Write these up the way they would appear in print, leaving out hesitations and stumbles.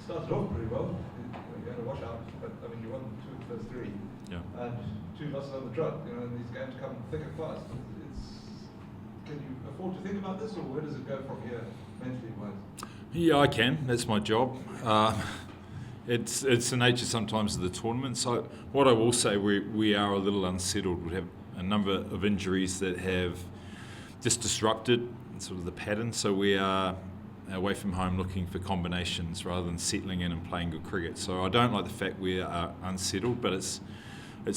started off pretty well. You had a washout, but I mean, you won 2 of the first 3, and 2 losses on the trot. You know, and these games come thick and fast. Can you afford to think about this, or where does it go from here, mentally wise? Yeah, I can. That's my job. It's the nature sometimes of the tournament. So what I will say, we are a little unsettled. We have a number of injuries that have just disrupted sort of the pattern. So we are away from home looking for combinations rather than settling in and playing good cricket. So I don't like the fact we are unsettled, but it's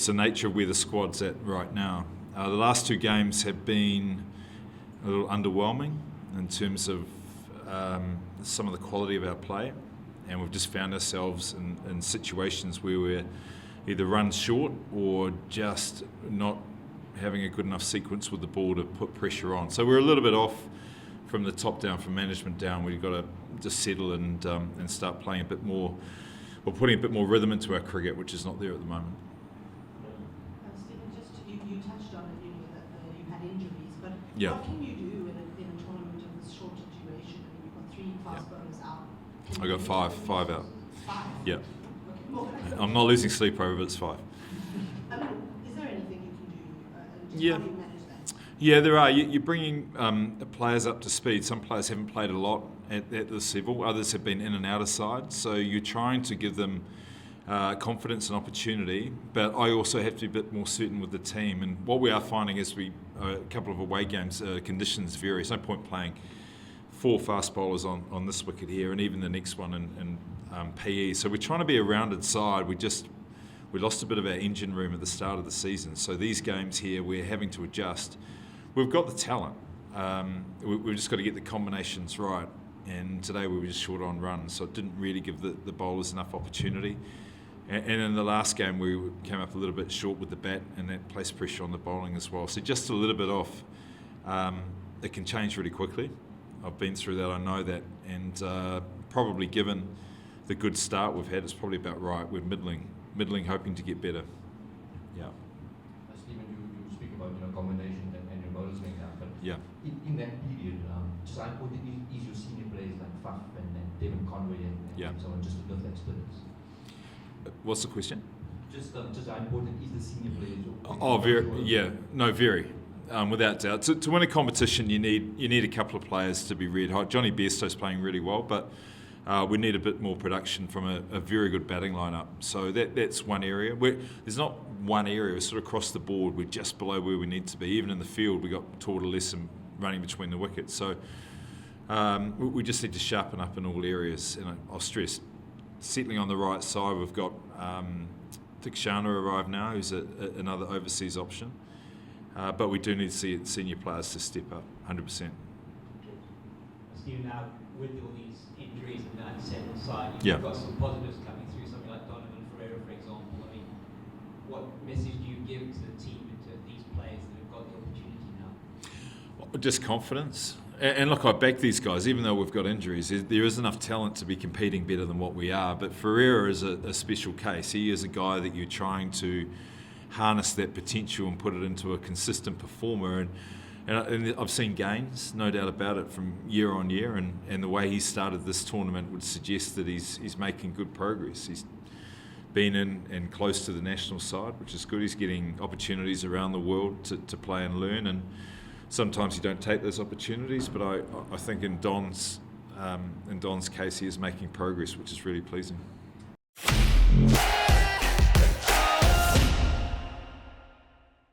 the nature of where the squad's at right now. The last 2 games have been a little underwhelming in terms of some of the quality of our play, and we've just found ourselves in situations where we're either run short or just not having a good enough sequence with the ball to put pressure on. So we're a little bit off from the top down, from management down. We've got to just settle and start playing a bit more, or putting a bit more rhythm into our cricket, which is not there at the moment. Stephen, just you touched on it, that you've had injuries, but yeah. What can you do in a tournament of this short duration? I mean, you've got 3 fast bowlers out. I got five out. 5? Yeah. Okay. Well, I'm not losing sleep over it, it's 5. I mean, is there anything you can do? And just Yeah. how do you manage that? Yeah, there are. You're bringing players up to speed. Some players haven't played a lot at this level. Others have been in and out of sides. So you're trying to give them confidence and opportunity. But I also have to be a bit more certain with the team. And what we are finding is a couple of away games, conditions vary. There's no point playing 4 fast bowlers on this wicket here, and even the next one in PE. So we're trying to be a rounded side. We lost a bit of our engine room at the start of the season. So these games here, we're having to adjust. We've got the talent. We've just got to get the combinations right. And today we were just short on runs, so it didn't really give the bowlers enough opportunity. And in the last game, we came up a little bit short with the bat, and that placed pressure on the bowling as well. So just a little bit off. It can change really quickly. I've been through that, I know that. And probably given the good start we've had, it's probably about right. We're middling, hoping to get better. Yeah. Stephen, you speak about combination and your bowlers being out, but yeah. In that period, just how important is your senior players like Faf and Devin Conway and so on, just to build that experience? What's the question? Just how important is the senior players? Oh, very. Without doubt. To win a competition, you need a couple of players to be red hot. Johnny Bairstow's playing really well, but we need a bit more production from a very good batting lineup. So that's one area. There's not one area, it's sort of across the board. We're just below where we need to be. Even in the field, we got Torda Lessem running between the wickets. So we just need to sharpen up in all areas. And I'll stress, settling on the right side, we've got Tikshana arrived now, who's another overseas option. But we do need to see senior players to step up, 100%. Stephen, now with all these injuries and that settled side, Yeah. you've got some positives coming through, something like Donovan Ferreira, for example. I mean, what message do you give to the team and to these players that have got the opportunity now? Just confidence. And look, I back these guys, even though we've got injuries. There is enough talent to be competing better than what we are. But Ferreira is a special case. He is a guy that you're trying to harness that potential and put it into a consistent performer. And I've seen gains, no doubt about it, from year on year. And the way he started this tournament would suggest that he's making good progress. He's been in and close to the national side, which is good. He's getting opportunities around the world to play and learn. And sometimes you don't take those opportunities, but I think in Don's case, he is making progress, which is really pleasing.